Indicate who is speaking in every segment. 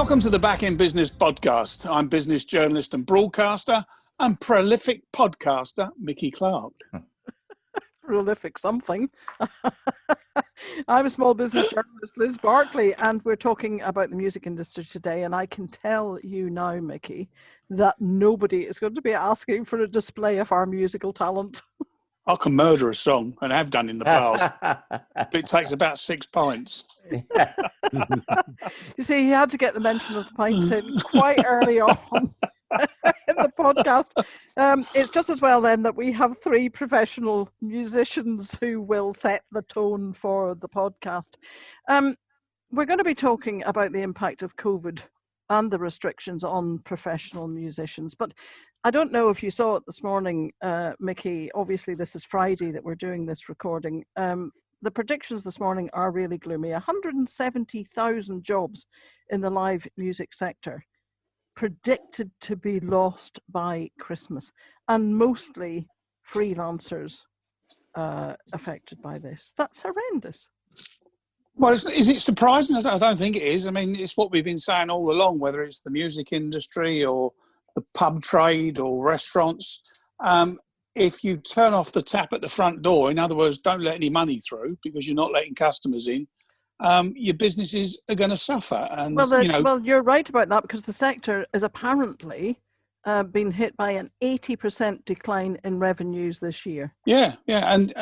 Speaker 1: Welcome to the Back in Business podcast. I'm business journalist and broadcaster and prolific podcaster, Mickey Clark.
Speaker 2: Prolific something. I'm a small business journalist, Liz Barkley, and we're talking about the music industry today. And I can tell you now, Mickey, that nobody is going to be asking for a display of our musical talent.
Speaker 1: I can murder a song and have done in the past, but it takes about 6 pints.
Speaker 2: You see, he had to get the mention of the pints in quite early on in the podcast. It's just as well then that we have 3 professional musicians who will set the tone for the podcast. We're going to be talking about the impact of COVID and the restrictions on professional musicians. But I don't know if you saw it this morning, Mickey. Obviously, this is Friday that we're doing this recording. The predictions this morning are really gloomy. 170,000 jobs in the live music sector predicted to be lost by Christmas, and mostly freelancers affected by this. That's horrendous.
Speaker 1: Well, is it surprising? I don't think it is. I mean, it's what we've been saying all along, whether it's the music industry or the pub trade or restaurants. If you turn off the tap at the front door, in other words, don't let any money through because you're not letting customers in, your businesses are going to suffer. And
Speaker 2: well, you're right about that, because the sector is apparently been hit by an 80% decline in revenues this year.
Speaker 1: Yeah. And,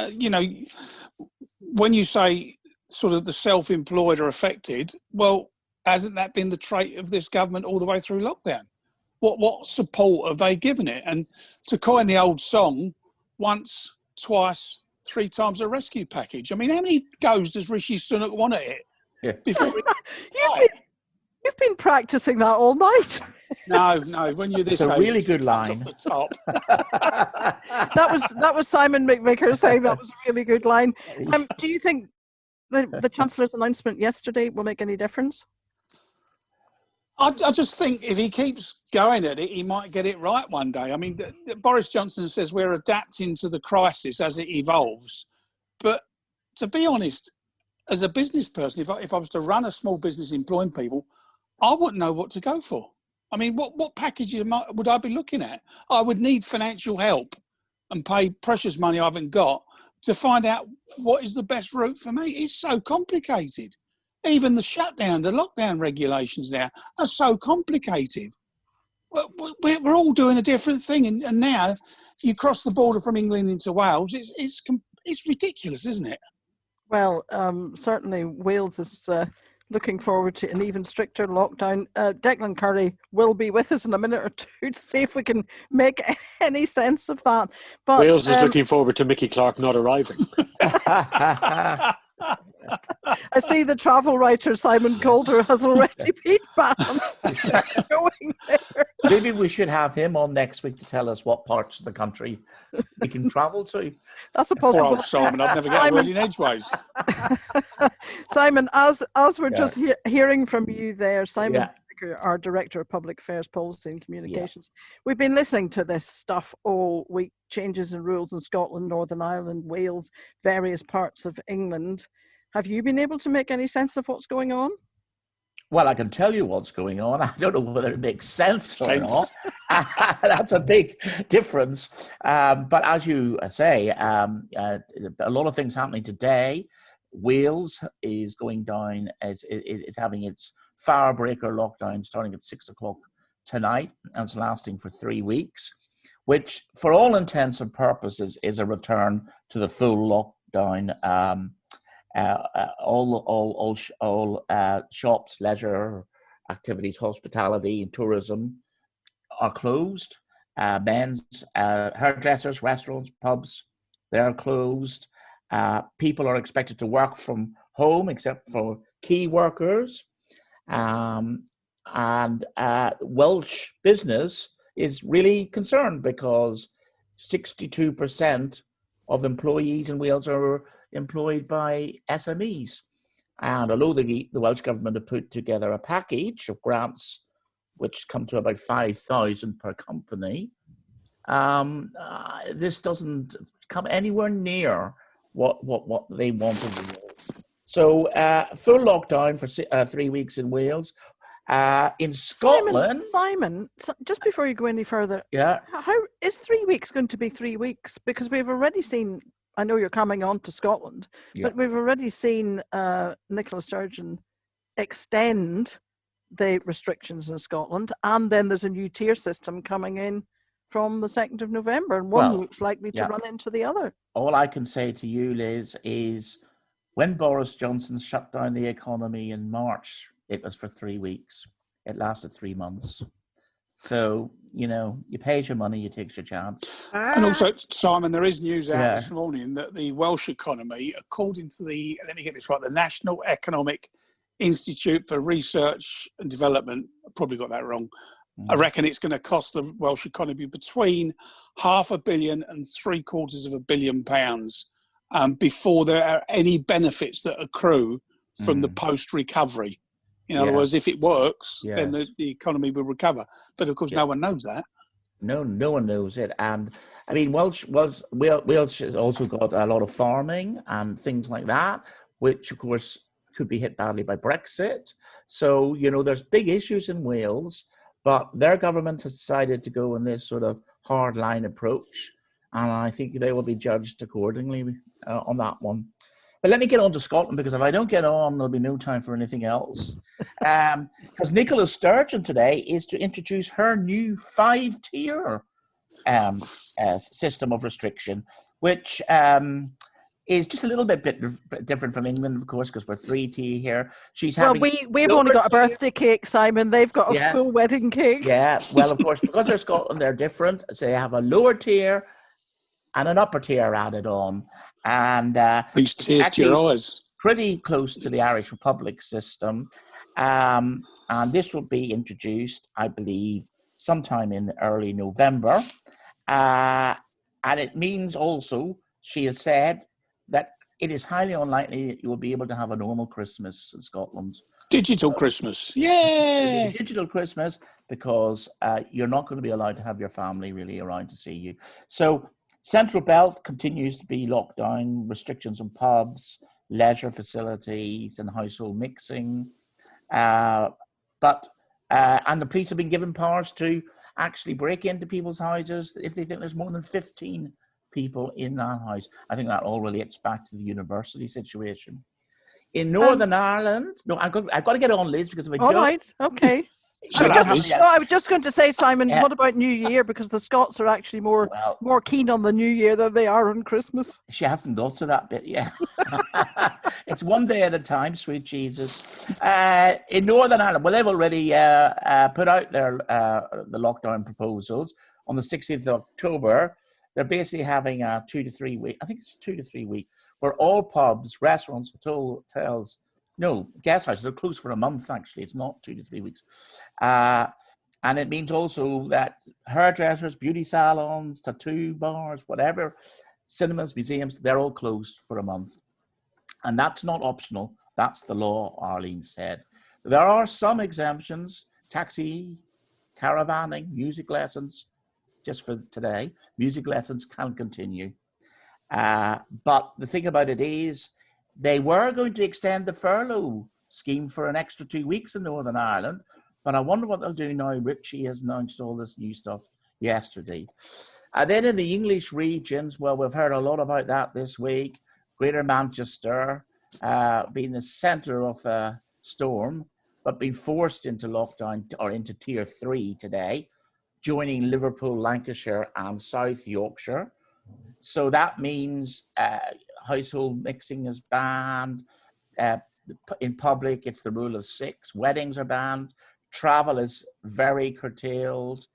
Speaker 1: when you say sort of the self-employed are affected, well, hasn't that been the trait of this government all the way through lockdown? What support have they given it? And to coin the old song, once, twice, 3 times a rescue package. I mean, how many goes does Richie Sunak want at it?
Speaker 2: Yeah. You've been practicing that all night.
Speaker 1: No. When you're this
Speaker 3: it's a
Speaker 1: age,
Speaker 3: really good line.
Speaker 1: Off the top.
Speaker 2: that was Simon McVicker saying that was a really good line. Do you think the Chancellor's announcement yesterday will make any difference?
Speaker 1: I just think if he keeps going at it, he might get it right one day. I mean, Boris Johnson says we're adapting to the crisis as it evolves. But to be honest, as a business person, if I was to run a small business employing people, I wouldn't know what to go for. I mean, what package would I be looking at? I would need financial help and pay precious money I haven't got to find out what is the best route for me. It's so complicated. Even the shutdown, the lockdown regulations now are so complicated. We're all doing a different thing. And now you cross the border from England into Wales, it's ridiculous, isn't it?
Speaker 2: Well, certainly Wales is looking forward to an even stricter lockdown. Declan Curry will be with us in a minute or two to see if we can make any sense of that. But
Speaker 4: Wales is looking forward to Mickey Clark not arriving.
Speaker 2: I see the travel writer Simon Calder has already been banned going there.
Speaker 3: Maybe we should have him on next week to tell us what parts of the country we can travel to.
Speaker 2: That's a possibility.
Speaker 1: Oh, Simon, I'd never get a word in edgeways.
Speaker 2: Simon, as we're just hearing from you there, Simon, our Director of Public Affairs Policy and Communications, we've been listening to this stuff all week, changes in rules in Scotland, Northern Ireland, Wales, various parts of England. Have you been able to make any sense of what's going on?
Speaker 3: Well, I can tell you what's going on. I don't know whether it makes sense or not. That's a big difference. But as you say, a lot of things happening today. Wales is going down, is having its firebreaker lockdown starting at 6 o'clock tonight, and it's lasting for 3 weeks, which for all intents and purposes is a return to the full lockdown. All shops, leisure activities, hospitality and tourism are closed. Men's hairdressers, restaurants, pubs, they're closed. People are expected to work from home except for key workers. And Welsh business is really concerned because 62% of employees in Wales are employed by SMEs. And although the Welsh government have put together a package of grants which come to about 5,000 per company, this doesn't come anywhere near what they wanted. So full lockdown for 3 weeks in Wales. In Scotland...
Speaker 2: Simon, just before you go any further,
Speaker 3: yeah,
Speaker 2: how is 3 weeks going to be 3 weeks? Because we've already seen, I know you're coming on to Scotland, but we've already seen Nicola Sturgeon extend the restrictions in Scotland, and then there's a new tier system coming in from the 2nd of November, and one looks likely to run into the other.
Speaker 3: All I can say to you, Liz, is when Boris Johnson shut down the economy in March, it was for 3 weeks. It lasted 3 months. So, you pays your money, you takes your chance.
Speaker 1: And also, Simon, there is news out this morning that the Welsh economy, according to let me get this right, the National Economic Institute for Research and Development, I probably got that wrong, I reckon it's going to cost the Welsh economy between £500 million and £750 million before there are any benefits that accrue from the post-recovery. In other words, if it works, then the economy will recover. But of course, no one knows that.
Speaker 3: No one knows it. And I mean, Welsh has also got a lot of farming and things like that, which of course could be hit badly by Brexit. So, there's big issues in Wales, but their government has decided to go in this sort of hard line approach. And I think they will be judged accordingly on that one. But let me get on to Scotland, because if I don't get on, there'll be no time for anything else. Because Nicola Sturgeon today is to introduce her new 5-tier system of restriction, which is just a little bit different from England, of course, because we're 3-tier here. She's having
Speaker 2: we've only got a birthday cake, Simon. They've got a full wedding cake.
Speaker 3: Yeah, well, of course, because they're Scotland, they're different. So they have a lower tier and an upper tier added on. And
Speaker 1: these tears to your eyes.
Speaker 3: Pretty close to the Irish Republic system. And this will be introduced, I believe, sometime in early November. And it means also, she has said, that it is highly unlikely that you will be able to have a normal Christmas in Scotland.
Speaker 1: Digital Christmas. Yeah.
Speaker 3: Digital Christmas, because you're not going to be allowed to have your family really around to see you. So Central Belt continues to be locked down, restrictions on pubs, leisure facilities and household mixing. And the police have been given powers to actually break into people's houses if they think there's more than 15 people in that house. I think that all relates back to the university situation. In Northern Ireland, no, I've got to get on, Liz, because if I don't...
Speaker 2: All right, okay. I was just going to say, Simon, what about New Year? Because the Scots are actually more keen on the New Year than they are on Christmas.
Speaker 3: She hasn't got to that bit yet. It's one day at a time, sweet Jesus. In Northern Ireland, well, they've already put out their the lockdown proposals on the 16th of October. They're basically having a 2 to 3 week, I think it's 2 to 3 week, where all pubs, restaurants, hotels, no, guest houses are closed for a month, actually. It's not 2 to 3 weeks. And it means also that hairdressers, beauty salons, tattoo bars, whatever, cinemas, museums, they're all closed for a month. And that's not optional. That's the law, Arlene said. There are some exemptions, taxi, caravanning, music lessons. Just for today, music lessons can continue. But the thing about it is, they were going to extend the furlough scheme for an extra 2 weeks in Northern Ireland, but I wonder what they'll do now. Richie has announced all this new stuff yesterday. And then in the English regions, well, we've heard a lot about that this week. Greater Manchester being the centre of the storm, but being forced into lockdown or into tier 3 today, joining Liverpool, Lancashire and South Yorkshire. So that means household mixing is banned. In public, it's the rule of 6. Weddings are banned. Travel is very curtailed.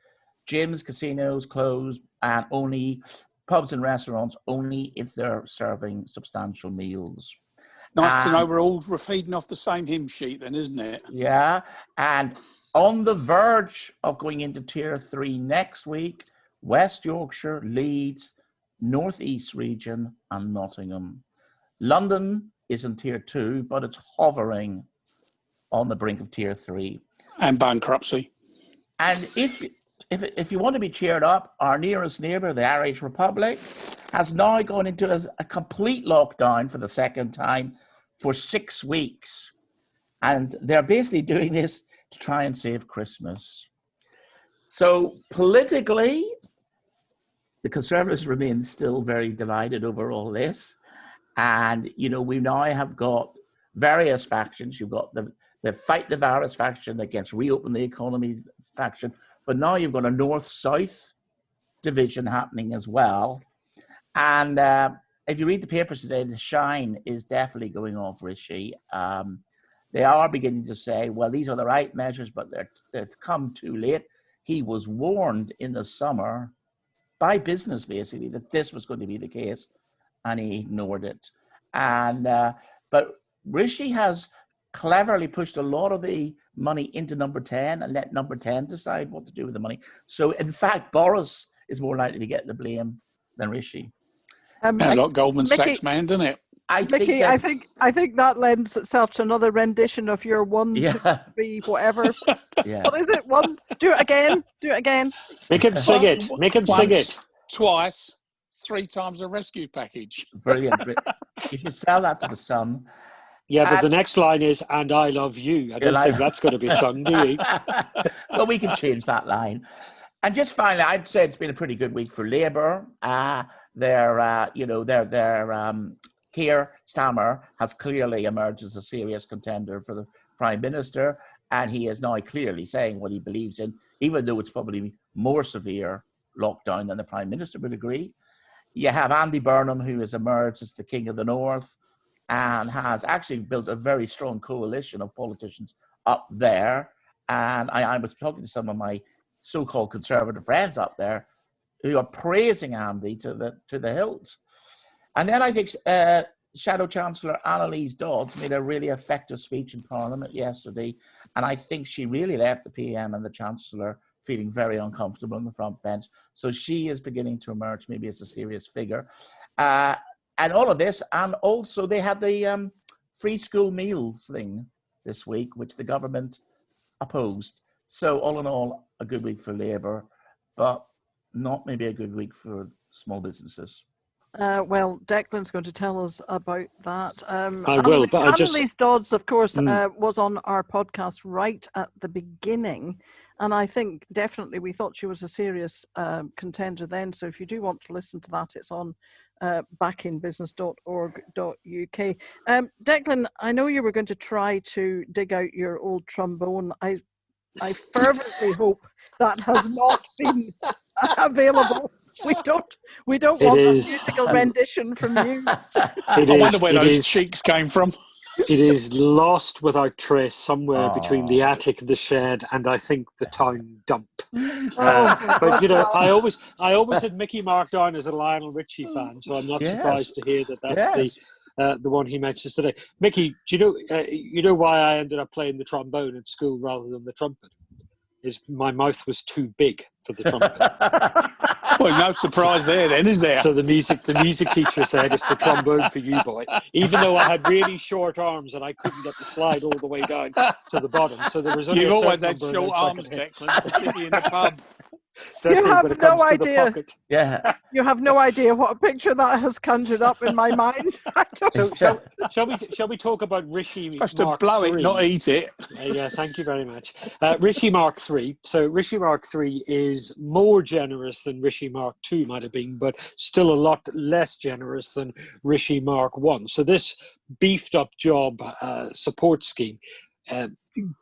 Speaker 3: Gyms, casinos closed, and only pubs and restaurants only if they're serving substantial meals.
Speaker 1: Nice to know we're all feeding off the same hymn sheet then, isn't it?
Speaker 3: Yeah, and on the verge of going into tier 3 next week, West Yorkshire, Leeds, North East region and Nottingham. London is in tier 2, but it's hovering on the brink of tier 3.
Speaker 1: And bankruptcy.
Speaker 3: And if you want to be cheered up, our nearest neighbour, the Irish Republic, has now gone into a complete lockdown for the second time for 6 weeks. And they're basically doing this to try and save Christmas. So politically, the Conservatives remain still very divided over all this. And, we now have got various factions. You've got the Fight the Virus faction against Reopen the Economy faction. But now you've got a North-South division happening as well. And if you read the papers today, the shine is definitely going off Richie. They are beginning to say, well, these are the right measures, but they've come too late. He was warned in the summer by business, basically, that this was going to be the case, and he ignored it. And but Rishi has cleverly pushed a lot of the money into number 10 and let number 10 decide what to do with the money. So, in fact, Boris is more likely to get the blame than Rishi.
Speaker 1: A lot Goldman Sachs man, doesn't it?
Speaker 2: I think that lends itself to another rendition of your 1, 2, 3, whatever.
Speaker 3: Yeah.
Speaker 2: What is it? 1. Do it again. Do it again.
Speaker 4: Make him sing it. Make him sing it.
Speaker 1: Twice, 3 times a rescue package.
Speaker 3: Brilliant. You should sell that to the Sun.
Speaker 4: Yeah, but the next line is, and I love you. I don't think that's going to be sung, do you?
Speaker 3: Well, we can change that line. And just finally, I'd say it's been a pretty good week for Labour. Their Keir Starmer has clearly emerged as a serious contender for the Prime Minister, and he is now clearly saying what he believes in, even though it's probably more severe lockdown than the Prime Minister would agree. You have Andy Burnham, who has emerged as the King of the North and has actually built a very strong coalition of politicians up there. And I was talking to some of my so-called Conservative friends up there who are praising Andy to the hilt. And then I think Shadow Chancellor Annalise Dodds made a really effective speech in Parliament yesterday. And I think she really left the PM and the Chancellor feeling very uncomfortable on the front bench. So she is beginning to emerge maybe as a serious figure. And all of this, and also they had the free school meals thing this week, which the government opposed. So all in all, a good week for Labour, but not maybe a good week for small businesses.
Speaker 2: Well, Declan's going to tell us about that.
Speaker 4: I will, but
Speaker 2: Annalise Dodds, of course, was on our podcast right at the beginning, and I think definitely we thought she was a serious contender then. So if you do want to listen to that, it's on backinbusiness.org.uk. Declan, I know you were going to try to dig out your old trombone. I fervently hope that has not been available. We don't want a musical rendition from you.
Speaker 1: I wonder where those cheeks came from.
Speaker 4: It is lost without trace somewhere between the attic, the shed, and I think the town dump. But I always had Mickey marked down as a Lionel Richie fan, so I'm not surprised to hear that that's the one he mentions today. Mickey, do you know why I ended up playing the trombone at school rather than the trumpet? Is my mouth was too big for the trumpet.
Speaker 1: Well, no surprise there then, is there?
Speaker 4: So the music teacher said, it's the trombone for you, boy. Even though I had really short arms and I couldn't get the slide all the way down to the bottom. So there was only
Speaker 1: You've always had short arms, Declan, particularly in the pub.
Speaker 2: You have no idea.
Speaker 3: Yeah.
Speaker 2: You have no idea what a picture that has conjured up in my mind.
Speaker 4: So shall we talk about Rishi Mark
Speaker 1: to blow
Speaker 4: III?
Speaker 1: it, not eat it.
Speaker 4: Yeah, thank you very much. Rishi Mark III. So Rishi Mark III is more generous than Rishi Mark II might have been, but still a lot less generous than Rishi Mark I. So this beefed up job support scheme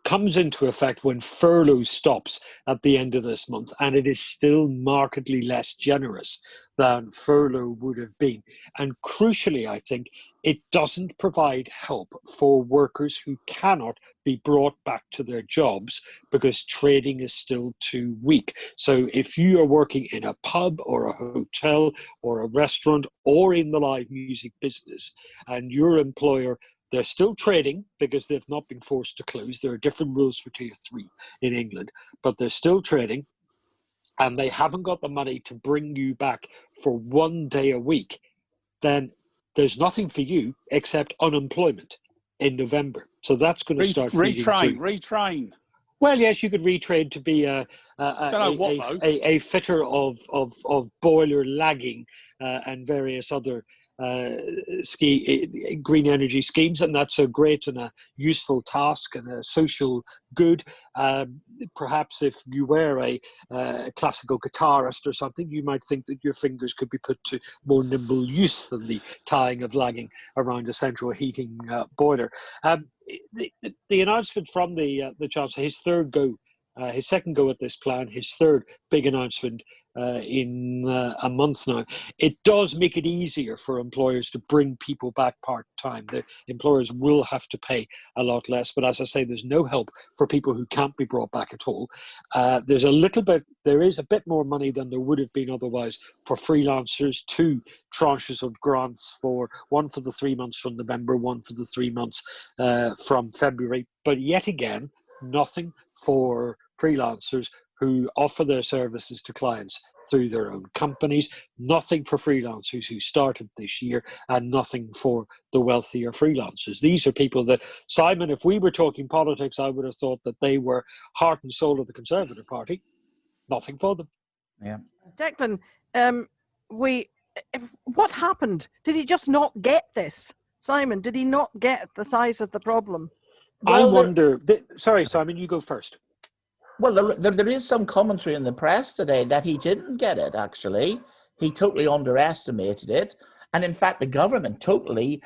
Speaker 4: comes into effect when furlough stops at the end of this month, and it is still markedly less generous than furlough would have been. And crucially, I think, it doesn't provide help for workers who cannot be brought back to their jobs because trading is still too weak. So if you are working in a pub or a hotel or a restaurant or in the live music business, and your employer, they're still trading because they've not been forced to close. There are different rules for Tier 3 in England, but they're still trading, and they haven't got the money to bring you back for 1 day a week, then there's nothing for you except unemployment in November. So that's going to start
Speaker 1: retrain.
Speaker 4: Well, yes, you could retrain to be a fitter of boiler lagging and various other green energy schemes, and that's a great and a useful task and a social good. Perhaps if you were a classical guitarist or something, you might think that your fingers could be put to more nimble use than the tying of lagging around a central heating boiler. The announcement from the Chancellor, his third go, his second go at this plan, his third big announcement in a month now. It does make it easier for employers to bring people back part-time. The employers will have to pay a lot less, but as I say, there's no help for people who can't be brought back at all. There is a bit more money than there would have been otherwise for freelancers, 2 tranches of grants, one for the 3 months from November, one for the 3 months from February, but yet again, nothing for freelancers who offer their services to clients through their own companies, nothing for freelancers who started this year, and nothing for the wealthier freelancers. These are people that, Simon, if we were talking politics, I would have thought that they were heart and soul of the Conservative Party. Nothing for them.
Speaker 3: Yeah.
Speaker 2: Declan, what happened? Did he just not get this? Simon, did he not get the size of the problem?
Speaker 3: Well,
Speaker 4: I wonder... Sorry, Simon, you go first.
Speaker 3: Well, there is some commentary in the press today that he didn't get it, actually. He totally underestimated it. And in fact, the government totally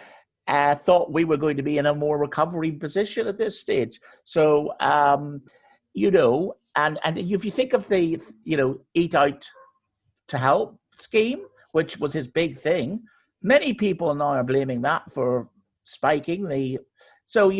Speaker 3: thought we were going to be in a more recovery position at this stage. So, and if you think of the, Eat Out to Help scheme, which was his big thing, many people now are blaming that for spiking the... So,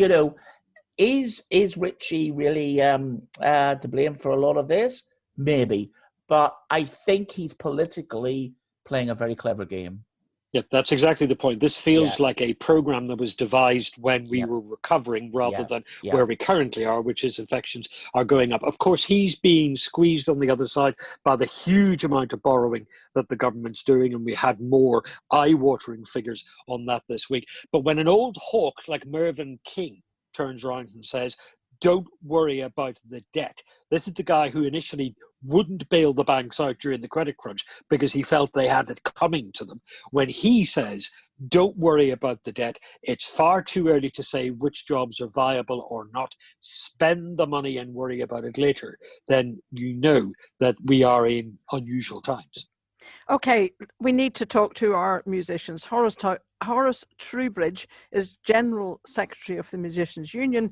Speaker 3: is Richie really to blame for a lot of this? Maybe. But I think he's politically playing a very clever game.
Speaker 4: Yeah, that's exactly the point. This feels like a program that was devised when we were recovering rather than where we currently are, which is infections are going up. Of course, he's being squeezed on the other side by the huge amount of borrowing that the government's doing, and we had more eye-watering figures on that this week. But when an old hawk like Mervyn King turns around and says, don't worry about the debt. This is the guy who initially wouldn't bail the banks out during the credit crunch because he felt they had it coming to them. When he says, don't worry about the debt, it's far too early to say which jobs are viable or not. Spend the money and worry about it later. Then you know that we are in unusual times.
Speaker 2: Okay, we need to talk to our musicians. Horace Trubridge is General Secretary of the Musicians Union.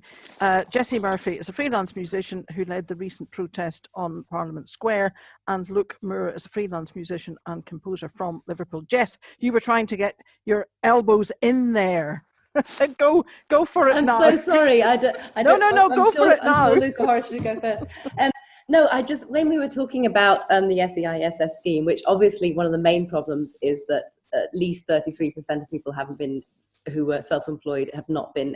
Speaker 2: Jessie Murphy is a freelance musician who led the recent protest on Parliament Square. And Luke Moore is a freelance musician and composer from Liverpool. Jess, you were trying to get your elbows in there. Go for it now.
Speaker 5: I'm so sorry.
Speaker 2: No, go for it now.
Speaker 5: I'm sure Luke or Horace should go first. No, when we were talking about the SEISS scheme, which obviously one of the main problems is that at least 33% of people who were self-employed have not been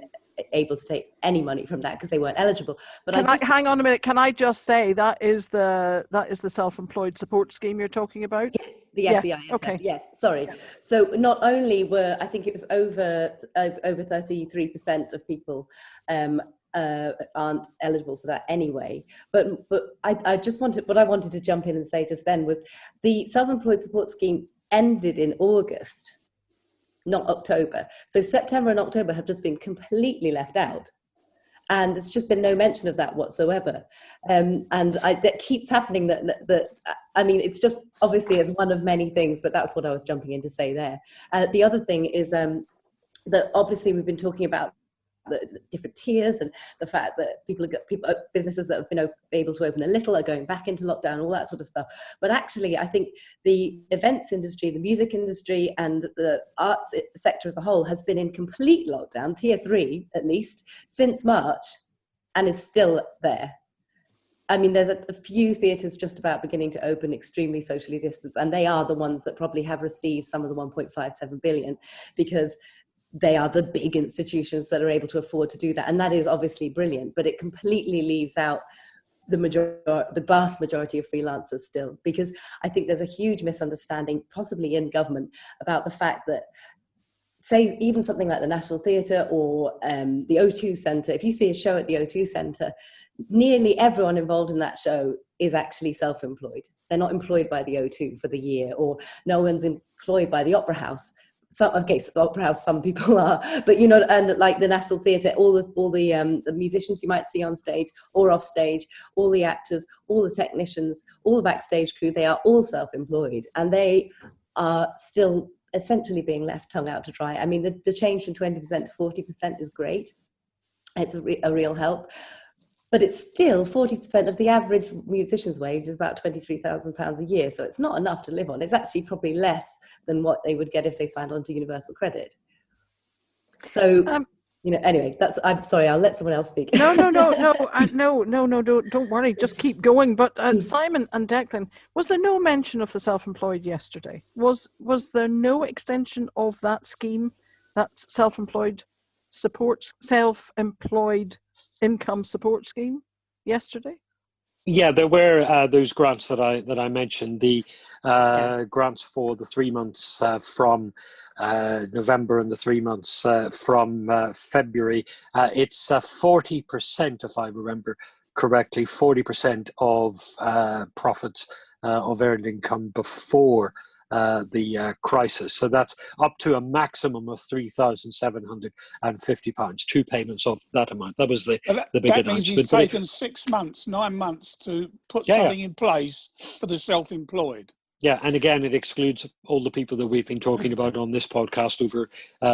Speaker 5: able to take any money from that because they weren't eligible. But
Speaker 2: hang on a minute. Can I just say that is the self-employed support scheme you're talking about?
Speaker 5: Yes, the SEISS.
Speaker 2: Okay.
Speaker 5: Yes, sorry. Yeah. So not only were, I think it was over 33% of people aren't eligible for that anyway. But I wanted to jump in and say just then was the self-employed support scheme ended in August, not October. So September and October have just been completely left out. And there's just been no mention of that whatsoever. That keeps happening it's just obviously it's one of many things, but that's what I was jumping in to say there. The other thing is that obviously we've been talking about the different tiers and the fact that businesses that have been able to open a little are going back into lockdown, all that sort of stuff. But actually, I think the events industry, the music industry, and the arts sector as a whole has been in complete lockdown, tier 3 at least, since March, and is still there. I mean, there's a few theatres just about beginning to open, extremely socially distanced, and they are the ones that probably have received some of the 1.57 billion because they are the big institutions that are able to afford to do that. And that is obviously brilliant, but it completely leaves out the vast majority of freelancers still, because I think there's a huge misunderstanding, possibly in government, about the fact that, say, even something like the National Theatre or the O2 Centre, if you see a show at the O2 Centre, nearly everyone involved in that show is actually self-employed. They're not employed by the O2 for the year, or no one's employed by the Opera House. opera house some people are, but and like the National Theatre, all the musicians you might see on stage or off stage, all the actors, all the technicians, all the backstage crew, they are all self-employed, and they are still essentially being left tongue out to dry. I mean, the change from 20% to 40% is great. It's a real help. But it's still 40% of the average musician's wage is about £23,000 a year. So it's not enough to live on. It's actually probably less than what they would get if they signed on to universal credit. So, anyway, I'm sorry, I'll let someone else speak.
Speaker 2: No, don't worry, just keep going. But Simon and Declan, was there no mention of the self-employed yesterday? Was there no extension of that scheme, that self-employed income support scheme yesterday?
Speaker 4: Yeah, there were those grants that I mentioned, the grants for the 3 months from November and the 3 months from February. It's 40%, if I remember correctly, 40% of profits of earned income before the crisis. So that's up to a maximum of £3,750, 2 payments of that amount. That was the big announcement.
Speaker 1: That means he's taken 6 months, 9 months to put something in place for the self-employed.
Speaker 4: Yeah, and again, it excludes all the people that we've been talking about on this podcast over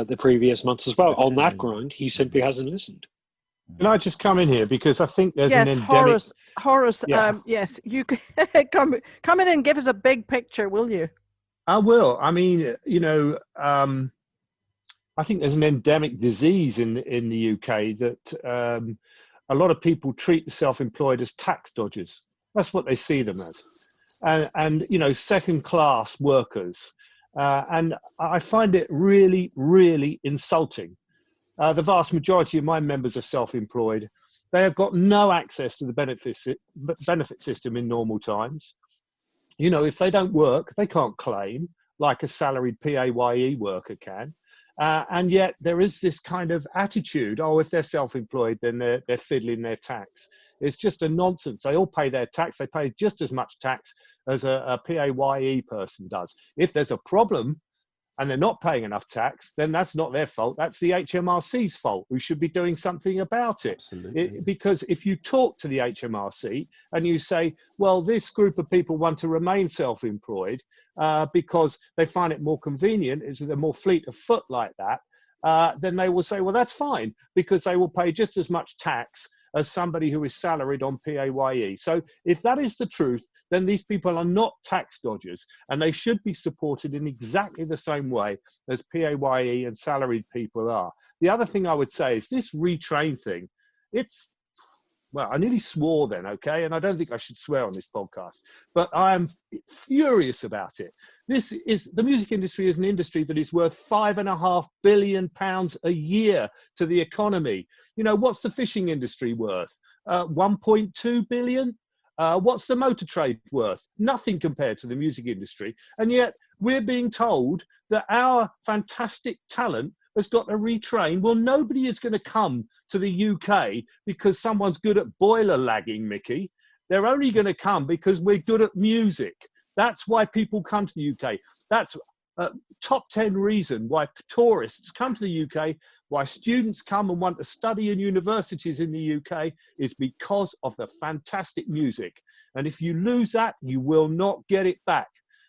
Speaker 4: the previous months as well. On that ground, he simply hasn't listened.
Speaker 6: Can I just come in here, because I think there's an endemic...
Speaker 2: Horace, yes, you can come in and give us a big picture, will you?
Speaker 6: I will. I mean, I think there's an endemic disease in the UK that a lot of people treat the self-employed as tax dodgers. That's what they see them as, and second-class workers. And I find it really, really insulting. The vast majority of my members are self-employed. They have got no access to the benefit system in normal times. If they don't work, they can't claim like a salaried PAYE worker can. And yet there is this kind of attitude, if they're self-employed, then they're fiddling their tax. It's just a nonsense. They all pay their tax. They pay just as much tax as a PAYE person does. If there's a problem and they're not paying enough tax, then that's not their fault. That's the HMRC's fault, who should be doing something about it. Because if you talk to the HMRC and you say, well, this group of people want to remain self-employed because they find it more convenient, they're more fleet of foot like that, then they will say, well, that's fine, because they will pay just as much tax as somebody who is salaried on PAYE. So if that is the truth, then these people are not tax dodgers, and they should be supported in exactly the same way as PAYE and salaried people are. The other thing I would say is this retrain thing. Well, I nearly swore then, okay? And I don't think I should swear on this podcast, but I am furious about it. The music industry is an industry that is worth £5.5 billion a year to the economy. What's the fishing industry worth? 1.2 billion? What's the motor trade worth? Nothing compared to the music industry. And yet we're being told that our fantastic talent has got to retrain. Well, nobody is going to come to the UK because someone's good at boiler lagging, Mickey. They're only going to come because we're good at music. That's why people come to the UK. That's a top 10 reason why tourists come to the UK, why students come and want to study in universities in the UK, is because of the fantastic music. And if you lose that, you will not get it back.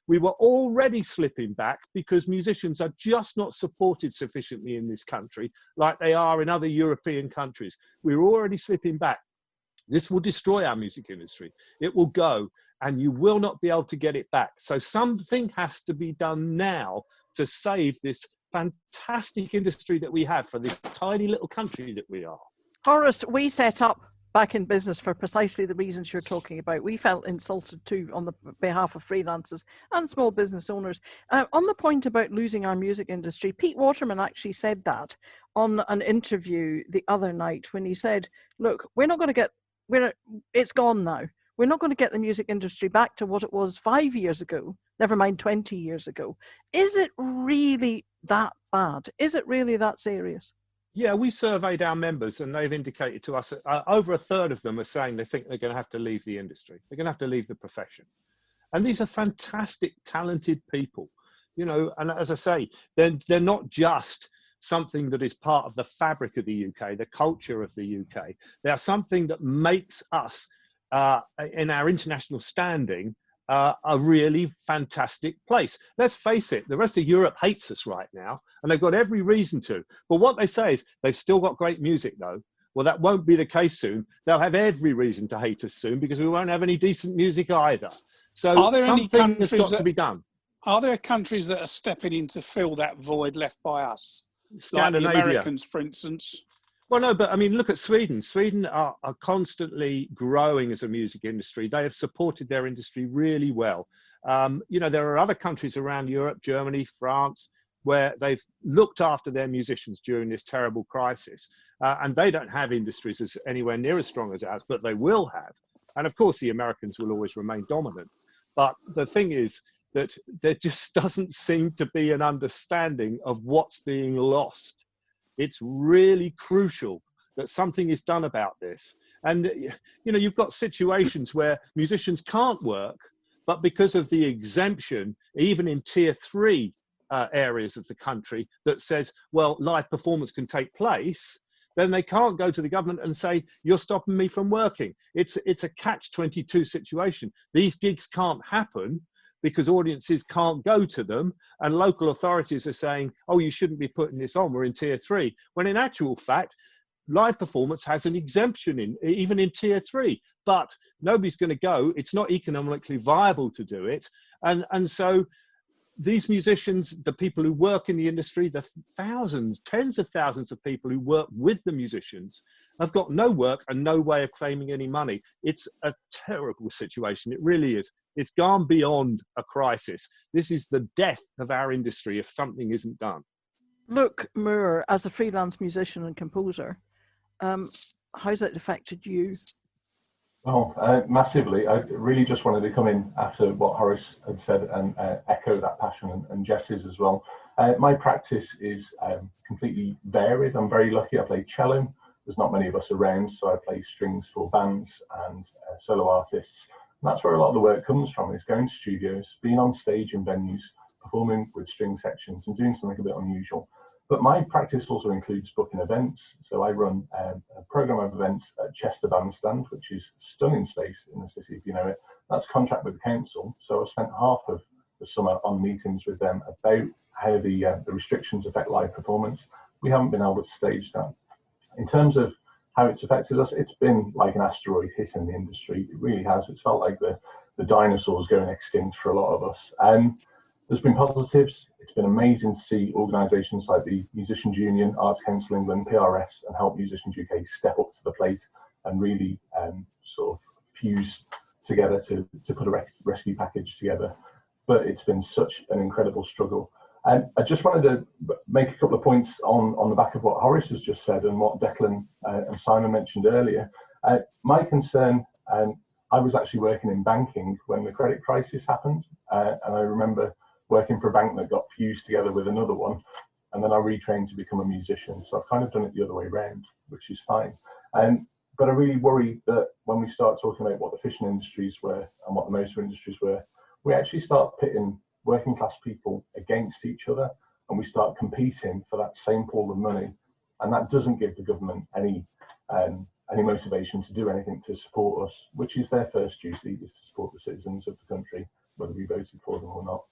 Speaker 6: We were already slipping back because musicians are just not supported sufficiently in this country like they are in other European countries. We're already slipping back. This will destroy our music industry. It will go, and you will not be able to get it back. So something has to be done now to save this fantastic industry that we have for this tiny little country that we are.
Speaker 2: Horace, we set up back in business for precisely the reasons you're talking about. We felt insulted too on the behalf of freelancers and small business owners. On the point about losing our music industry, Pete Waterman actually said that on an interview the other night when he said, look, it's gone now. We're not going to get the music industry back to what it was 5 years ago, never mind 20 years ago. Is it really that bad? Is it really that serious?
Speaker 6: Yeah, we surveyed our members and they've indicated to us over a third of them are saying they think they're going to have to leave the industry. They're going to have to leave the profession. And these are fantastic, talented people. you know. And as I say, they're not just something that is part of the fabric of the UK, the culture of the UK. They are something that makes us, in our international standing, a really fantastic place. Let's face it, the rest of Europe hates us right now, and they've got every reason to. But what they say is they've still got great music, though. Well, that won't be the case soon. They'll have every reason to hate us soon, because we won't have any decent music either. So
Speaker 1: Are there any
Speaker 6: something has
Speaker 1: countries
Speaker 6: got to be done.
Speaker 1: Are there countries that are stepping in to fill that void left by us? Like the
Speaker 6: Scandinavia.
Speaker 1: Americans, for instance?
Speaker 6: Well, no, but I mean, look at Sweden. Sweden are constantly growing as a music industry. They have supported their industry really well. You know, there are other countries around Europe, Germany, France, where they've looked after their musicians during this terrible crisis. And they don't have industries as anywhere near as strong as ours, but they will have. And of course, the Americans will always remain dominant. But the thing is that there just doesn't seem to be an understanding of what's being lost. It's really crucial that something is done about this. And, you know, you've got situations where musicians can't work, but because of the exemption, even in tier 3 areas of the country that says, well, live performance can take place, then they can't go to the government and say, you're stopping me from working. It's a catch-22 situation. These gigs can't happen because audiences can't go to them, and local authorities are saying, oh, you shouldn't be putting this on, we're in tier 3. When in actual fact, live performance has an exemption even in tier 3, but nobody's going to go. It's not economically viable to do it. And so these musicians, the people who work in the industry, the thousands, tens of thousands of people who work with the musicians have got no work and no way of claiming any money. It's a terrible situation. It really is. It's gone beyond a crisis. This is the death of our industry if something isn't done.
Speaker 2: Look, Moore, as a freelance musician and composer, how's it affected you?
Speaker 7: Oh, massively. I really just wanted to come in after what Horace had said and echo that passion, and Jessie's as well. My practice is completely varied. I'm very lucky. I play cello. There's not many of us around, so I play strings for bands and solo artists. And that's where a lot of the work comes from, is going to studios, being on stage in venues, performing with string sections and doing something a bit unusual. But my practice also includes booking events. So I run a program of events at Chester Bandstand, which is stunning space in the city, if you know it. That's a contract with the council. So I've spent half of the summer on meetings with them about how the restrictions affect live performance. We haven't been able to stage that. In terms of how it's affected us, it's been like an asteroid hitting the industry. It really has. It's felt like the dinosaurs going extinct for a lot of us. There's been positives. It's been amazing to see organisations like the Musicians Union, Arts Council England, PRS and Help Musicians UK step up to the plate and really sort of fuse together to put a rescue package together. But it's been such an incredible struggle. And I just wanted to make a couple of points on the back of what Horace has just said and what Declan and Simon mentioned earlier. My concern, I was actually working in banking when the credit crisis happened, and I remember working for a bank that got fused together with another one, and then I retrained to become a musician. So I've kind of done it the other way around, which is fine. But I really worry that when we start talking about what the fishing industries were and what the motor industries were, we actually start pitting working class people against each other, and we start competing for that same pool of money. And that doesn't give the government any motivation to do anything to support us, which is their first duty, is to support the citizens of the country, whether we voted for them or not.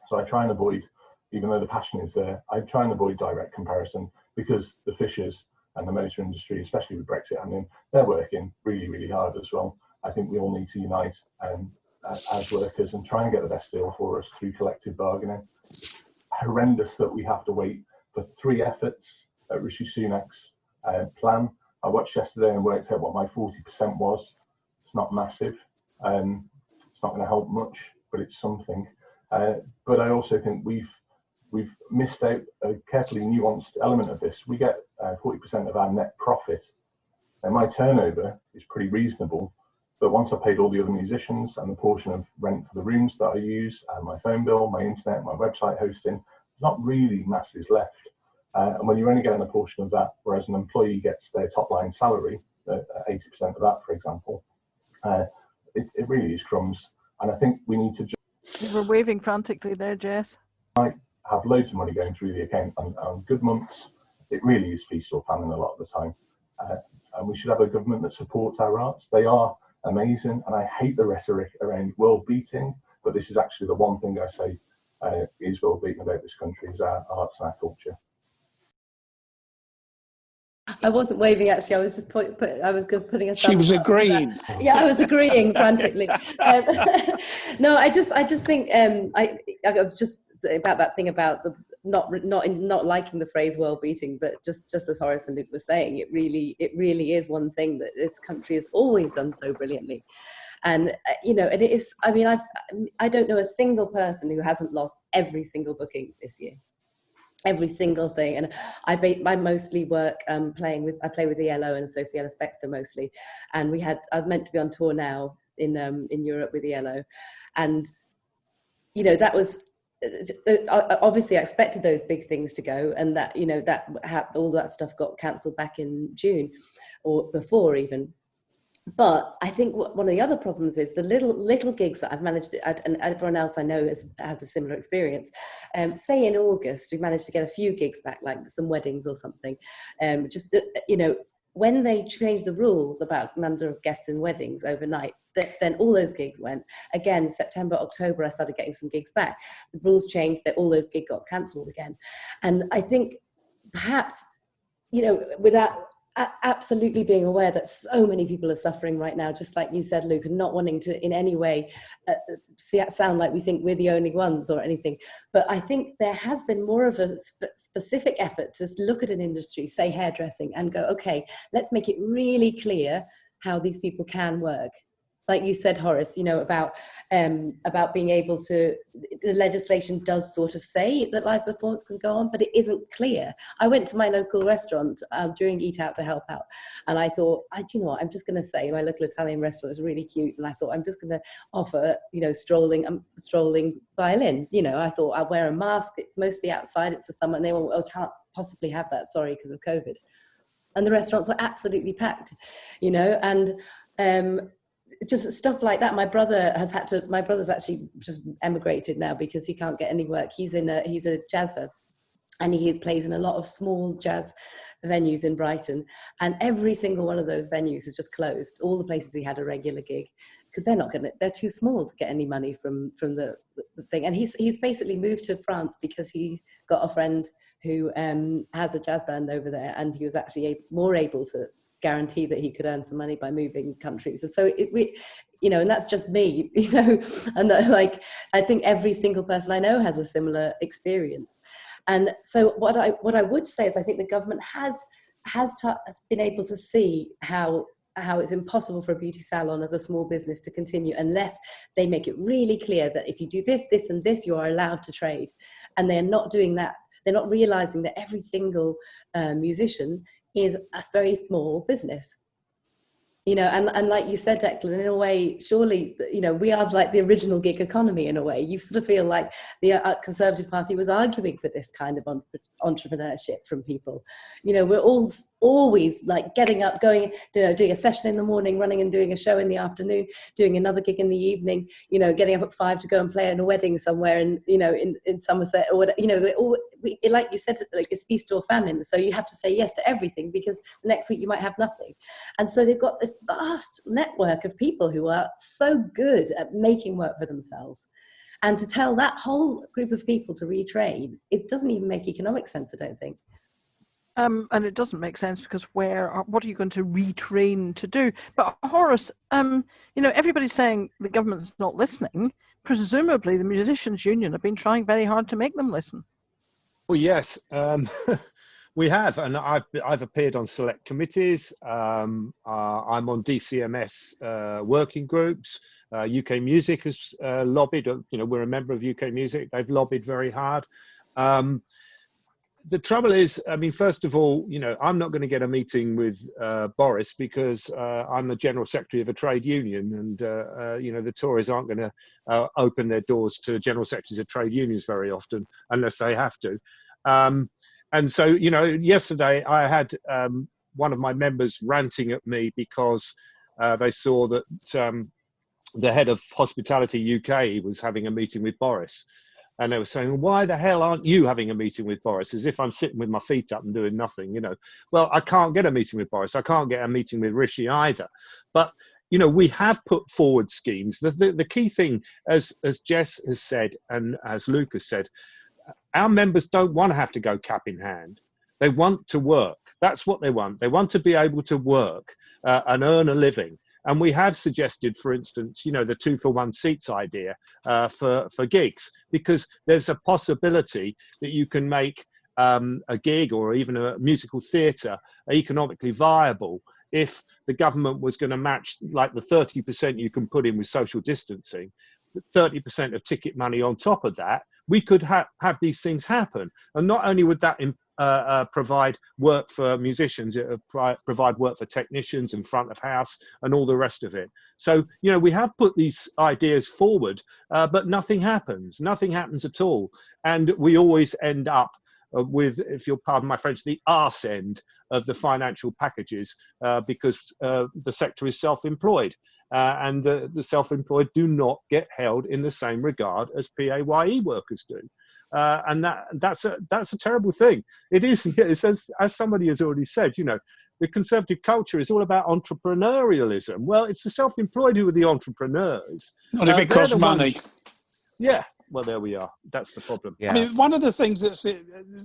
Speaker 7: So I try and avoid, even though the passion is there, I try and avoid direct comparison, because the fishers and the motor industry, especially with Brexit, I mean, they're working really, really hard as well. I think we all need to unite as workers and try and get the best deal for us through collective bargaining. It's horrendous that we have to wait for 3 efforts at Rishi Sunak's plan. I watched yesterday and worked out what my 40% was. It's not massive. It's not going to help much, but it's something. But I also think we've missed out a carefully nuanced element of this. We get 40% of our net profit, and my turnover is pretty reasonable. But once I've paid all the other musicians and the portion of rent for the rooms that I use, and my phone bill, my internet, my website hosting, there's not really masses left. And when you're only getting a portion of that, whereas an employee gets their top line salary, 80% of that, for example, it really is crumbs. And I think we need to just...
Speaker 2: You were waving frantically there, Jess.
Speaker 7: have loads of money going through the account on good months. It really is feast or famine a lot of the time. And we should have a government that supports our arts. They are amazing, and I hate the rhetoric around world beating, but this is actually the one thing I say is world beating about this country, is our arts and our culture.
Speaker 5: I wasn't waving, actually. I was just putting a
Speaker 1: She was agreeing.
Speaker 5: Yeah, I was agreeing frantically. No, I just think I was just about that thing about the not liking the phrase world beating, but just as Horace and Luke were saying, it really is one thing that this country has always done so brilliantly. And and it is. I mean, I don't know a single person who hasn't lost every single booking this year. Every single thing. And I mostly work I play with the Yellow and Sophie Ellis Bextor mostly, and I was meant to be on tour now in Europe with the Yellow, and that was obviously I expected those big things to go, and that all that stuff got cancelled back in June or before even. But I think one of the other problems is the little gigs that I've managed to, and everyone else I know has a similar experience. Say in August, we managed to get a few gigs back, like some weddings or something. When they changed the rules about number of guests in weddings overnight, then all those gigs went. Again, September, October, I started getting some gigs back. The rules changed, that all those gigs got cancelled again. And I think perhaps, without absolutely being aware that so many people are suffering right now, just like you said, Luke, and not wanting to in any way sound like we think we're the only ones or anything. But I think there has been more of a specific effort to look at an industry, say hairdressing, and go, okay, let's make it really clear how these people can work. Like you said, Horace, about being able to, the legislation does sort of say that live performance can go on, but it isn't clear. I went to my local restaurant during Eat Out to help out, and I thought, you know what, I'm just going to say my local Italian restaurant is really cute, and I thought I'm just going to offer, strolling violin. I thought I'll wear a mask. It's mostly outside. It's the summer, and they went, oh, can't possibly have that. Sorry, because of COVID. And the restaurants were absolutely packed, and. Just stuff like that. My brother's actually just emigrated now because he can't get any work. He's a jazzer, and he plays in a lot of small jazz venues in Brighton, and every single one of those venues is just closed. All the places he had a regular gig, because they're too small to get any money from the thing. And he's basically moved to France because he got a friend who has a jazz band over there, and he was actually more able to guarantee that he could earn some money by moving countries. And so and that's just me, and I think every single person I know has a similar experience. And so what I would say is I think the government has been able to see how it's impossible for a beauty salon as a small business to continue unless they make it really clear that if you do this, this and this, you are allowed to trade. And they're not doing that. They're not realizing that every single musician is a very small business, and like you said, Declan, in a way, surely, we are like the original gig economy in a way. You sort of feel like the Conservative Party was arguing for this kind of entrepreneurship from people. We're all always like getting up, going, doing a session in the morning, running and doing a show in the afternoon, doing another gig in the evening, getting up at 5 to go and play in a wedding somewhere in Somerset or whatever, like you said, like it's feast or famine. So you have to say yes to everything because the next week you might have nothing. And so they've got this vast network of people who are so good at making work for themselves. And to tell that whole group of people to retrain, it doesn't even make economic sense, I don't think.
Speaker 2: And it doesn't make sense because what are you going to retrain to do? But Horace, everybody's saying the government's not listening. Presumably the Musicians' Union have been trying very hard to make them listen.
Speaker 6: Well, yes, we have, and I've appeared on select committees. I'm on DCMS working groups. UK Music has lobbied. We're a member of UK Music. They've lobbied very hard. The trouble is, first of all, I'm not going to get a meeting with Boris because I'm the General Secretary of a trade union, and the Tories aren't going to open their doors to General Secretaries of trade unions very often unless they have to. And so, yesterday I had one of my members ranting at me because they saw that the head of Hospitality UK was having a meeting with Boris. And they were saying, why the hell aren't you having a meeting with Boris? As if I'm sitting with my feet up and doing nothing, you know. Well, I can't get a meeting with Boris. I can't get a meeting with Richie either. But, you know, we have put forward schemes. The key thing, as Jess has said, and as Luke has said, our members don't want to have to go cap in hand. They want to work. That's what they want. They want to be able to work and earn a living. And we have suggested, for instance, you know, the 2-for-1 seats idea for gigs, because there's a possibility that you can make a gig or even a musical theatre economically viable if the government was going to match like the 30% you can put in with social distancing, 30% of ticket money on top of that. We could have these things happen. And not only would that provide work for musicians, it would provide work for technicians and front of house and all the rest of it. So, you know, we have put these ideas forward, but nothing happens. Nothing happens at all. And we always end up with, if you'll pardon my French, the arse end of the financial packages because the sector is self-employed. And the self-employed do not get held in the same regard as PAYE workers do. And that's a terrible thing. It is, as somebody has already said, you know, the conservative culture is all about entrepreneurialism. Well, it's the self-employed who are the entrepreneurs.
Speaker 1: Not if it costs money.
Speaker 6: Yeah, well, there we are. That's the problem.
Speaker 1: Yeah. I mean, one of the things that's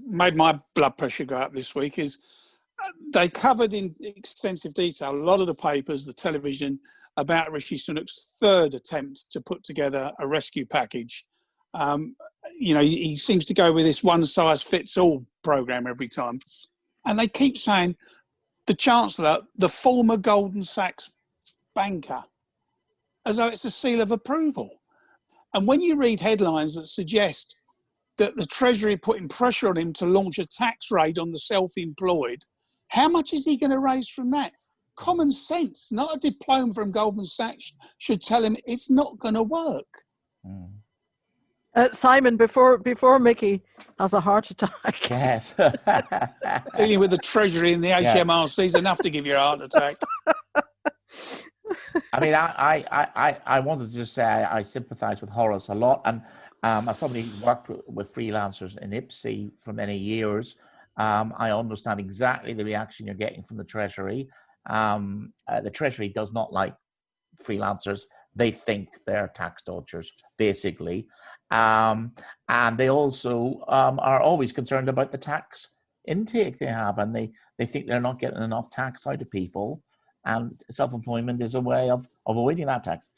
Speaker 1: made my blood pressure go up this week is they covered in extensive detail a lot of the papers, the television, about Rishi Sunak's third attempt to put together a rescue package. You know, he seems to go with this one-size-fits-all program every time. And they keep saying the Chancellor, the former Goldman Sachs banker, as though it's a seal of approval. And when you read headlines that suggest that the Treasury putting pressure on him to launch a tax raid on the self-employed, how much is he going to raise from that? Common sense, not a diploma from Goldman Sachs, should tell him it's not going to work.
Speaker 2: Simon, before Mickey has a heart attack.
Speaker 3: Yes.
Speaker 1: Dealing with the Treasury and the HMRC is enough to give you a heart attack.
Speaker 3: I mean, I wanted to just say I sympathise with Horace a lot, and as somebody who worked with freelancers in Ipsy for many years, I understand exactly the reaction you're getting from the Treasury. The Treasury does not like freelancers. They think they're tax dodgers, basically. And they also are always concerned about the tax intake they have, and they think they're not getting enough tax out of people. And self-employment is a way of avoiding that tax.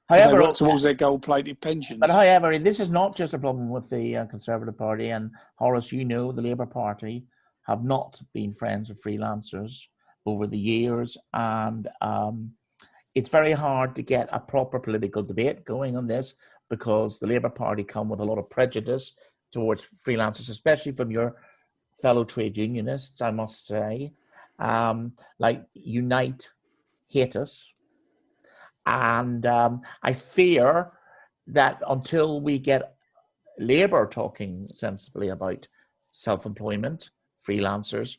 Speaker 1: However, they work towards their gold-plated pensions.
Speaker 3: But however, this is not just a problem with the Conservative Party. And Horace, you know, the Labour Party have not been friends of freelancers over the years. And it's very hard to get a proper political debate going on this because the Labour Party come with a lot of prejudice towards freelancers, especially from your fellow trade unionists, I must say. Like Unite hate us. And I fear that until we get Labour talking sensibly about self-employment, freelancers,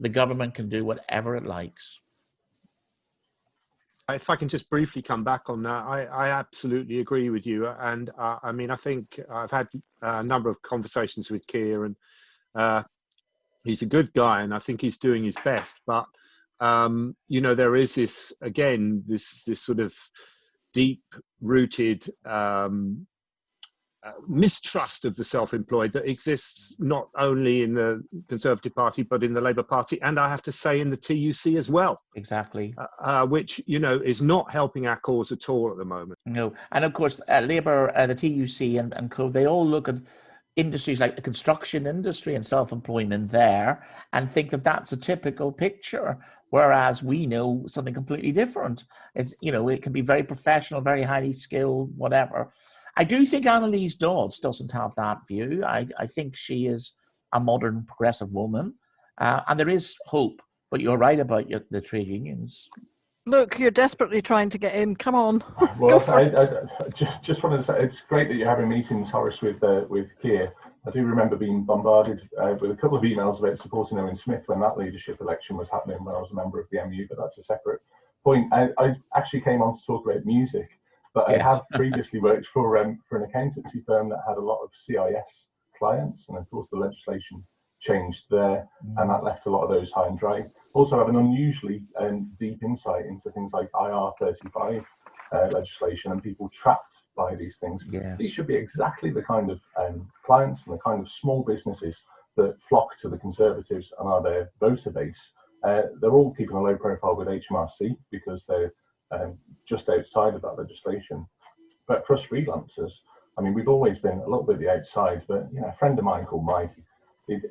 Speaker 3: the government can do whatever it likes.
Speaker 6: If I can just briefly come back on that, I absolutely agree with you. And I mean, I think I've had a number of conversations with Keir, and he's a good guy, and I think he's doing his best. But you know, there is this, again, this sort of deep-rooted mistrust of the self-employed that exists not only in the Conservative Party, but in the Labour Party, and I have to say in the TUC as well.
Speaker 3: Exactly.
Speaker 6: Which, you know, is not helping our cause at all at the moment.
Speaker 3: No. And of course, Labour, the TUC and Co, they all look at industries like the construction industry and self-employment there and think that that's a typical picture, whereas we know something completely different. It's, you know, it can be very professional, very highly skilled, whatever. I do think Annalise Dodds doesn't have that view. I think she is a modern progressive woman, and there is hope, but you're right about the trade unions.
Speaker 2: Look, you're desperately trying to get in. Come on.
Speaker 7: Well, I just wanted to say it's great that you're having meetings, Horace, with Keir. I do remember being bombarded with a couple of emails about supporting Owen Smith when that leadership election was happening when I was a member of the MU, but that's a separate point. I actually came on to talk about music, But I
Speaker 3: Yes.
Speaker 7: have previously worked for an accountancy firm that had a lot of CIS clients, and of course the legislation changed there, and that left a lot of those high and dry. Also have an unusually deep insight into things like IR35 legislation and people trapped by these things.
Speaker 3: Yes.
Speaker 7: These should be exactly the kind of clients and the kind of small businesses that flock to the Conservatives and are their voter base. They're all keeping a low profile with HMRC because they're just outside of that legislation. But for us freelancers, I mean, we've always been a little bit the outside, but a friend of mine called Mike,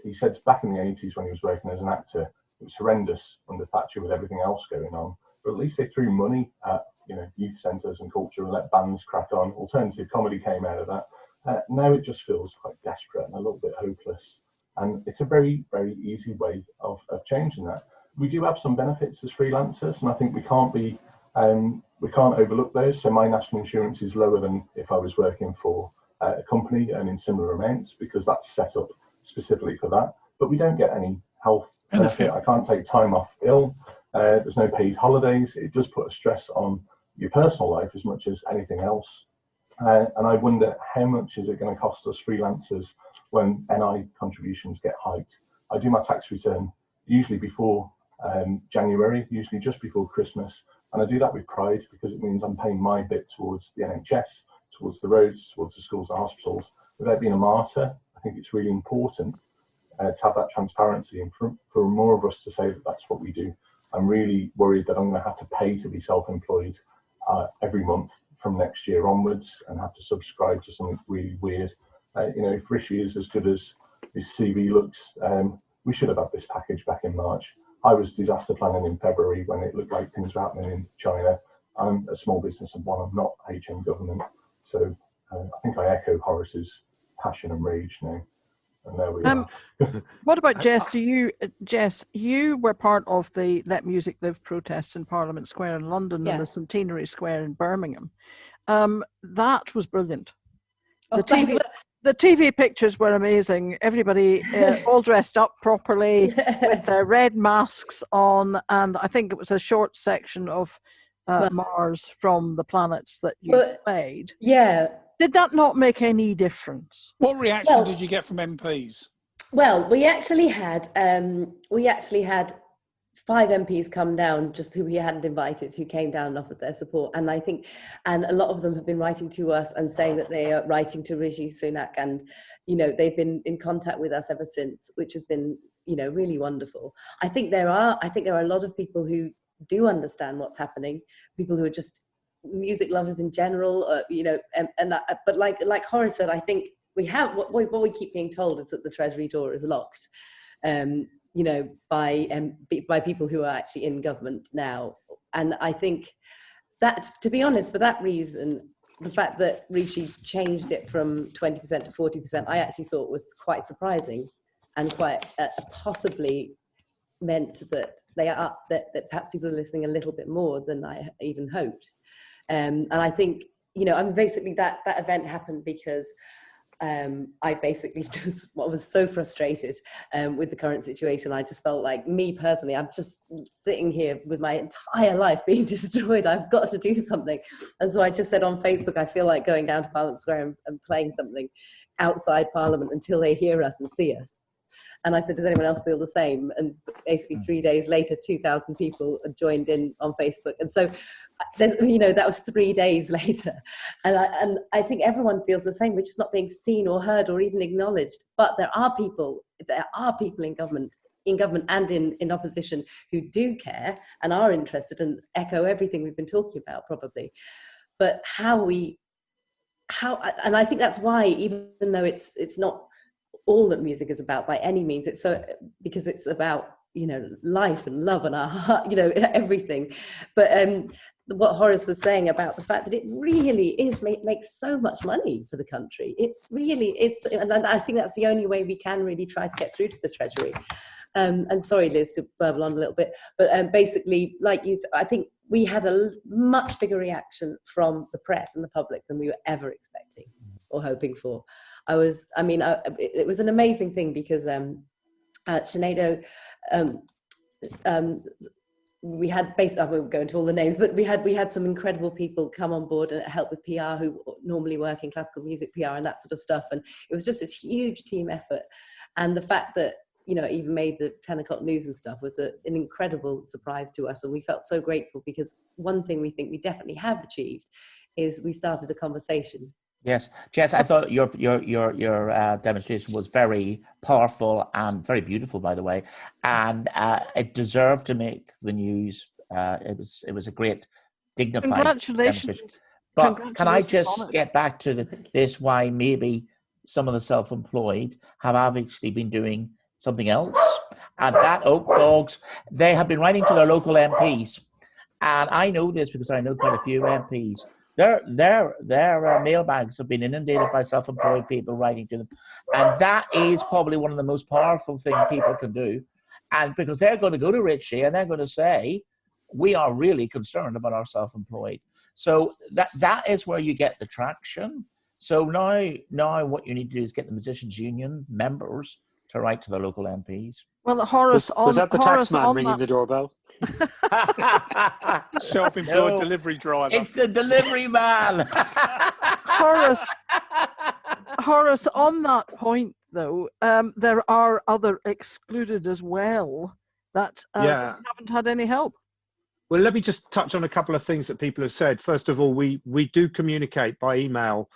Speaker 7: he said back in the 80s when he was working as an actor, it was horrendous under Thatcher with everything else going on, but at least they threw money at youth centres and culture and let bands crack on. Alternative comedy came out of that. Now it just feels quite desperate and a little bit hopeless, and it's a very, very easy way of changing that. We do have some benefits as freelancers, and I think we can't overlook those. So my national insurance is lower than if I was working for a company earning similar amounts, because that's set up specifically for that. But we don't get any health benefit. I can't take time off ill. There's no paid holidays. It does put a stress on your personal life as much as anything else. And I wonder how much is it going to cost us freelancers when NI contributions get hiked. I do my tax return usually before January, usually just before Christmas. And I do that with pride because it means I'm paying my bit towards the NHS, towards the roads, towards the schools and hospitals. Without being a martyr, I think it's really important to have that transparency, and for more of us to say that that's what we do. I'm really worried that I'm going to have to pay to be self-employed every month from next year onwards and have to subscribe to something really weird. If Richie is as good as his CV looks, we should have had this package back in March. I was disaster planning in February when it looked like things were happening in China. I'm a small business and one, I'm not HM government. So I think I echo Horace's passion and rage now. And there we are.
Speaker 2: What about Jess? Jess, you were part of the Let Music Live protest in Parliament Square in London and the Centenary Square in Birmingham. That was brilliant. The TV pictures were amazing. Everybody all dressed up properly with their red masks on, and I think it was a short section of Mars from the planets that you played.
Speaker 5: Yeah.
Speaker 2: Did that not make any difference?
Speaker 1: What reaction did you get from MPs?
Speaker 5: Well, we actually had 5 MPs come down, just who we hadn't invited, who came down and offered their support. And I think, and a lot of them have been writing to us and saying that they are writing to Rishi Sunak, and, they've been in contact with us ever since, which has been, really wonderful. I think there are a lot of people who do understand what's happening, people who are just music lovers in general, but like Horace said, I think we have, what we keep being told is that the Treasury door is locked. By people who are actually in government now. And I think that, to be honest, for that reason, the fact that Richie changed it from 20% to 40%, I actually thought was quite surprising, and quite possibly meant that that perhaps people are listening a little bit more than I even hoped. And I think, basically that event happened because I basically just was so frustrated with the current situation. I just felt like, me personally, I'm just sitting here with my entire life being destroyed. I've got to do something. And so I just said on Facebook, I feel like going down to Parliament Square and playing something outside Parliament until they hear us and see us. And I said, does anyone else feel the same? And basically 3 days later, 2,000 people had joined in on Facebook. And so, that was 3 days later. And I think everyone feels the same. We're just not being seen or heard or even acknowledged. But there are people in government and in opposition who do care and are interested and echo everything we've been talking about, probably. But and I think that's why, even though it's not all that music is about by any means, it's so, because it's about life and love and our heart, everything. But what Horace was saying about the fact that it really makes so much money for the country, it really is, and I think that's the only way we can really try to get through to the Treasury. And sorry, Liz, to burble on a little bit, but basically, like you said, I think we had a much bigger reaction from the press and the public than we were ever expecting or hoping for. It was an amazing thing because Sinead we had basically, I won't go into all the names, but we had some incredible people come on board and help with PR who normally work in classical music PR and that sort of stuff. And it was just this huge team effort. And the fact that, you know, even made the 10 o'clock news and stuff was an incredible surprise to us. And we felt so grateful, because one thing we think we definitely have achieved is we started a conversation.
Speaker 3: Yes, Jess, I thought your demonstration was very powerful and very beautiful, by the way, and it deserved to make the news. It was a great, dignified
Speaker 2: Congratulations.
Speaker 3: demonstration. But can I just get back to this? Why maybe some of the self-employed have obviously been doing something else, and that Oak Dogs, they have been writing to their local MPs, and I know this because I know quite a few MPs. Their mailbags have been inundated by self-employed people writing to them, and that is probably one of the most powerful things people can do. And because they're going to go to Richie and they're going to say, we are really concerned about our self-employed. So that is where you get the traction. So now what you need to do is get the Musicians Union members to write to their local MPs.
Speaker 2: Well, Horace,
Speaker 4: was that the taxman ringing the doorbell?
Speaker 1: Self-employed delivery driver.
Speaker 3: It's the delivery man.
Speaker 2: Horace, on that point, though, there are other excluded as well that haven't had any help.
Speaker 6: Well, let me just touch on a couple of things that people have said. First of all, we do communicate by email.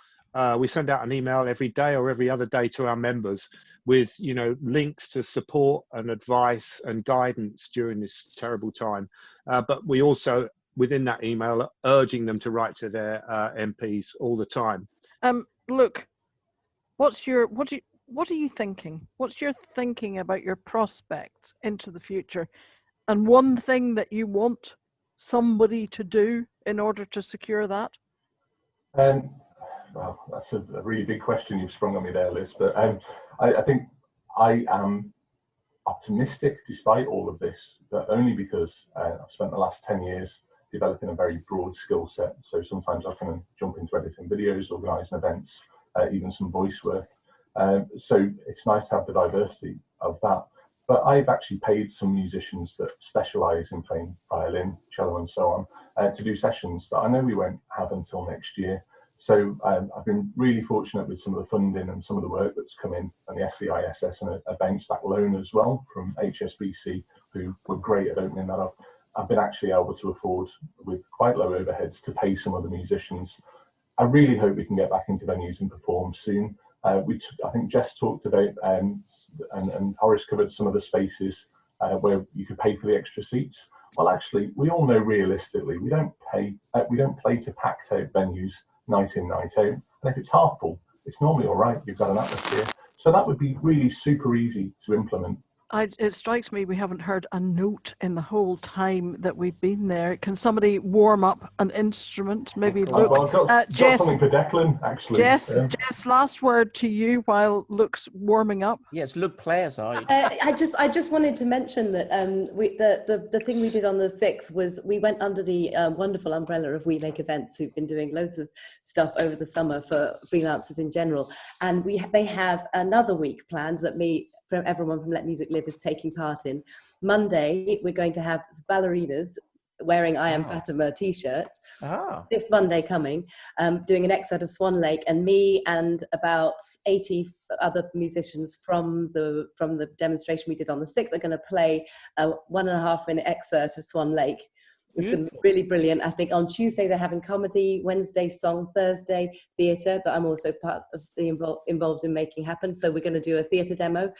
Speaker 6: We send out an email every day or every other day to our members with, you know, links to support and advice and guidance during this terrible time. But we also, within that email, are urging them to write to their MPs all the time.
Speaker 2: Look, what are you thinking? What's your thinking about your prospects into the future? And one thing that you want somebody to do in order to secure that?
Speaker 7: Well, that's a really big question you've sprung on me there, Liz. But I think I am optimistic despite all of this, but only because I've spent the last 10 years developing a very broad skill set. So sometimes I can jump into editing videos, organising events, even some voice work. So it's nice to have the diversity of that. But I've actually paid some musicians that specialise in playing violin, cello and so on to do sessions that I know we won't have until next year. So I've been really fortunate with some of the funding and some of the work that's come in, and the SEISS and a bounce back loan as well from HSBC, who were great at opening that up. I've been actually able to afford, with quite low overheads, to pay some of the musicians. I really hope we can get back into venues and perform soon. I think Jess talked about, and Horace covered some of the spaces where you could pay for the extra seats. Well, actually, we all know realistically, we don't play to packed out venues night in, night out. And if it's half full, it's normally all right. You've got an atmosphere. So that would be really super easy to implement.
Speaker 2: It strikes me we haven't heard a note in the whole time that we've been there. Can somebody warm up an instrument? Maybe Luke.
Speaker 7: Well, I've got
Speaker 2: Jess,
Speaker 7: something for Declan, actually.
Speaker 2: Jess, last word to you while Luke's warming up.
Speaker 3: Yes, Luke, play us out.
Speaker 5: I just wanted to mention that the thing we did on the 6th was we went under the wonderful umbrella of We Make Events, who've been doing loads of stuff over the summer for freelancers in general. And they have another week planned that from everyone from Let Music Live is taking part in. Monday, we're going to have ballerinas wearing I Am Fatima t-shirts. This Monday coming, doing an excerpt of Swan Lake, and me and about 80 other musicians from the demonstration we did on the 6th are going to play a 1.5 minute excerpt of Swan Lake. It's going to be really brilliant. I think on Tuesday they're having comedy, Wednesday song, Thursday theatre, that I'm also part of involved in making happen. So we're going to do a theatre demo.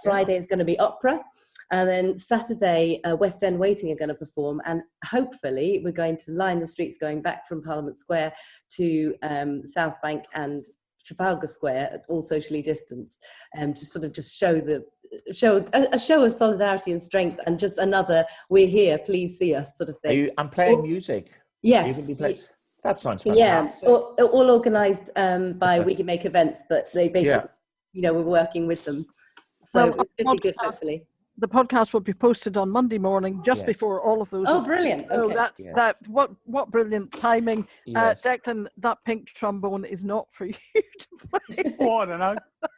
Speaker 5: Friday is going to be opera. And then Saturday, West End Waiting are going to perform. And hopefully we're going to line the streets going back from Parliament Square to South Bank and Trafalgar Square, all socially distanced, to sort of just show a show of solidarity and strength, and just another "we're here, please see us" sort of thing.
Speaker 3: I'm playing music.
Speaker 5: Yes.
Speaker 3: That sounds fantastic.
Speaker 5: Yeah, all organised by We Can Make Events, but they basically, we're working with them. So it's going to be good, hopefully.
Speaker 2: the podcast will be posted on Monday morning, just before all of those.
Speaker 5: Oh, brilliant!
Speaker 2: Oh,
Speaker 5: Okay.
Speaker 2: that's what brilliant timing.
Speaker 3: Yes.
Speaker 2: Declan, that pink trombone is not for you to play.
Speaker 1: Oh, I don't know.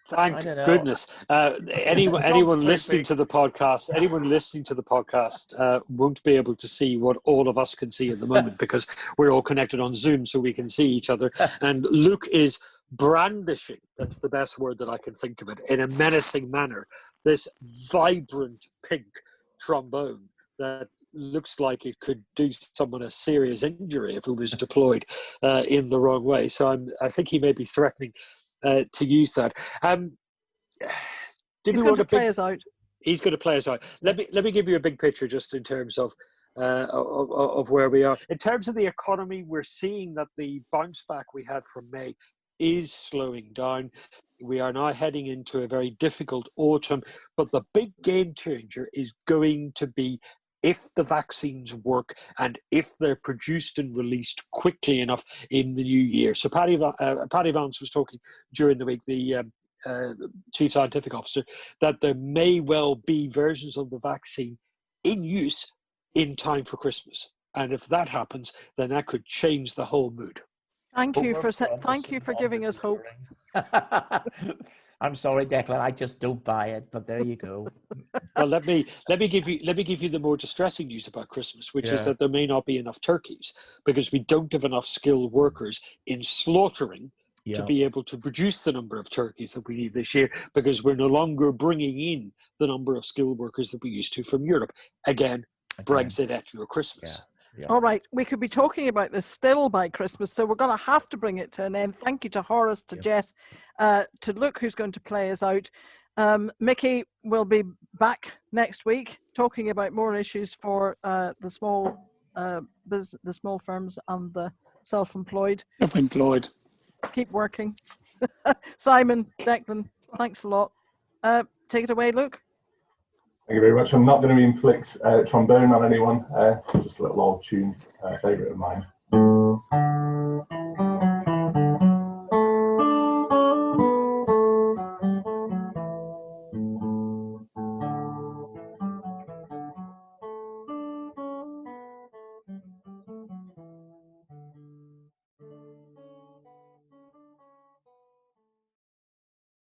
Speaker 4: Thank
Speaker 3: I don't know.
Speaker 4: goodness. Anyone
Speaker 1: too
Speaker 4: listening
Speaker 1: big.
Speaker 4: to the podcast, won't be able to see what all of us can see at the moment because we're all connected on Zoom, so we can see each other. And Luke is brandishing, that's the best word that I can think of it, in a menacing manner, this vibrant pink trombone that looks like it could do someone a serious injury if it was deployed in the wrong way. So I think he may be threatening to use that.
Speaker 2: He's going to play us out.
Speaker 4: He's going to play us out. Let me give you a big picture just in terms of where we are. In terms of the economy, we're seeing that the bounce back we had from May is slowing down. We are now heading into a very difficult autumn, but the big game changer is going to be if the vaccines work and if they're produced and released quickly enough in the new year. So Paddy Vance was talking during the week, the Chief Scientific Officer, that there may well be versions of the vaccine in use in time for Christmas. And if that happens, then that could change the whole mood.
Speaker 2: Thank you for giving us hope.
Speaker 3: I'm sorry, Declan. I just don't buy it, but there you go.
Speaker 4: Well, let me give you the more distressing news about Christmas, which is that there may not be enough turkeys because we don't have enough skilled workers in slaughtering to be able to produce the number of turkeys that we need this year, because we're no longer bringing in the number of skilled workers that we used to from Europe. Again. Brexit at your Christmas.
Speaker 3: Yeah.
Speaker 2: All right, we could be talking about this still by Christmas, so we're going to have to bring it to an end. Thank you to Horace, to Jess, to Luke, who's going to play us out. Mickey will be back next week talking about more issues for the small firms and the self-employed.
Speaker 1: Self-employed.
Speaker 2: Keep working. Simon, Declan, thanks a lot. Take it away, Luke.
Speaker 7: Thank you very much. I'm not going to inflict trombone on anyone, just a little old tune, favourite of mine.